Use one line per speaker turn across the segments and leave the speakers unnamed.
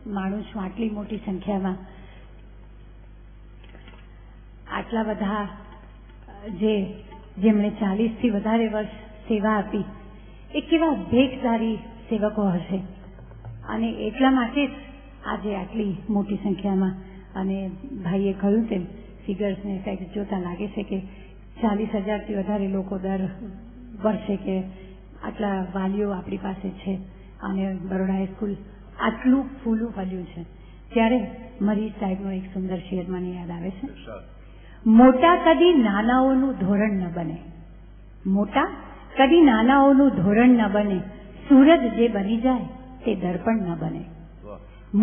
માનું છું આટલી મોટી સંખ્યામાં આટલા બધા જેમણે 40થી વધારે વર્ષ સેવા આપી એ કેવા ભેખદારી સેવકો હશે અને એટલા માટે જ આજે આટલી મોટી સંખ્યામાં અને ભાઈએ કહ્યું તેમ ફિગર્સને ફેક્ટ જોતા લાગે છે કે 40,000થી વધારે લોકો દર વર્ષે કે આટલા વાલીઓ આપણી પાસે છે અને બરોડા હાઈસ્કૂલ આટલું ફૂલું ફલ્યું છે ત્યારે મરી સાહેબનો એક સુંદર શેર મને યાદ આવે છે. મોટા કદી નાનાઓનું ધોરણ ન બને, મોટા કદી નાનાઓનું ધોરણ ન બને, સૂરજ જે બની જાય તે દર્પણ ન બને.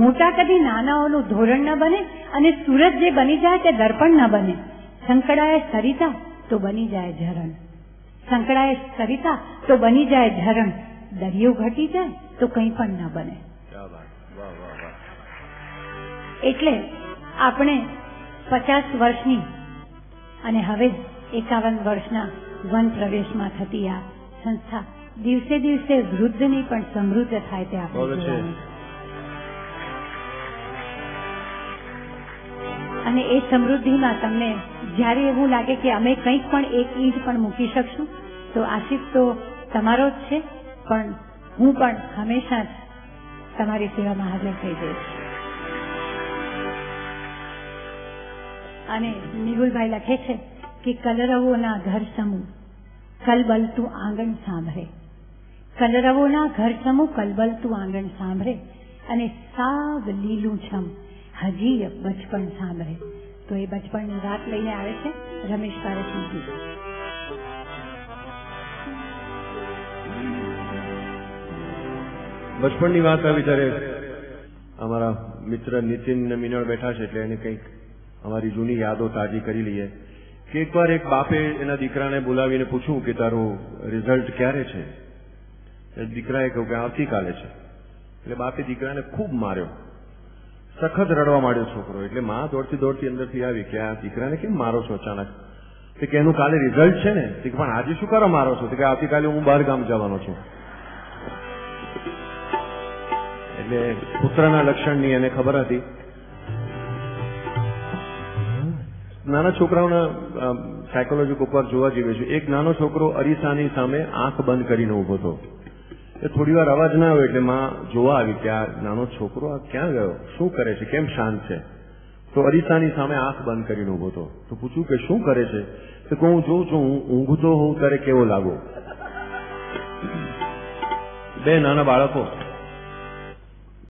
મોટા કદી નાનાઓનું ધોરણ ન બને અને સૂરજ જે બની જાય તે દર્પણ ન બને. સંકળાય સરિતા તો બની જાય ઝરણ, સંકળાય સરિતા તો બની જાય ઝરણ, દરિયો ઘટી જાય તો કંઈ પણ ન બને. એટલે આપણે 50 વર્ષની અને હવે 51 વર્ષના વન પ્રવેશમાં થતી આ સંસ્થા દિવસે દિવસે વૃદ્ધની પણ સમૃદ્ધ થાય તે આપણે જોવાનું. અને એ સમૃદ્ધિમાં તમને જ્યારે એવું લાગે કે અમે કંઈક પણ એક ઈંટ પણ મૂકી શકશું તો આશીષ તો તમારો જ છે, પણ હું પણ હંમેશા જ તમારી સેવામાં હાજર થઈ જઈશ. અને નિહુલભાઈ લખે છે કે કલરવોના ઘર સમૂહ કલબલતું આંગણ સાંભળે, કલરવોના ઘર સમૂહ કલબલતું આંગણ સાંભળે અને સાવ લીલું છમ હજી બચપણ સાંભળે. તો એ બચપણની વાત લઈને આવે છે રમેશ પારેખનું ગીત.
બચપણની વાત આવી ત્યારે અમારા મિત્ર નીતિન ને મિનળ બેઠા છે એટલે એને કંઈક અમારી જૂની યાદો તાજી કરી લઈએ કે એકવાર એક બાપે એના દીકરાને બોલાવીને પૂછ્યું કે તારું રિઝલ્ટ ક્યારે છે? દીકરાએ કહ્યું કે આવતીકાલે છે. એટલે બાપે દીકરાને ખૂબ માર્યો, સખત રડવા માંડ્યો છોકરો. એટલે માં દોડતી અંદરથી આવી કે આ દીકરાને કેમ મારો છો અચાનક? કે એનું કાલે રિઝલ્ટ છે ને. પણ આજે શું કરવા મારો છો? કે આવતીકાલે હું બહાર ગામ જવાનો છું. એટલે પુત્રના લક્ષણની એને ખબર હતી. નાના છોકરાઓના સાયકોલોજી ઉપર જોવા જેવી છે. એક નાનો છોકરો અરીસાની સામે આંખ બંધ કરીને ઉભો હતો. એ થોડી વાર અવાજ ના આવ્યો એટલે માં જોવા આવી કે આ નાનો છોકરો આ ક્યાં ગયો, શું કરે છે, કેમ શાંત છે? તો અરીસાની સામે આંખ બંધ કરીને ઉભો હતો. તો પૂછ્યું કે શું કરે છે? તો હું જોઉં છું, હું ઊંઘતો હોઉં ત્યારે કેવો લાગુ. બે નાના બાળકો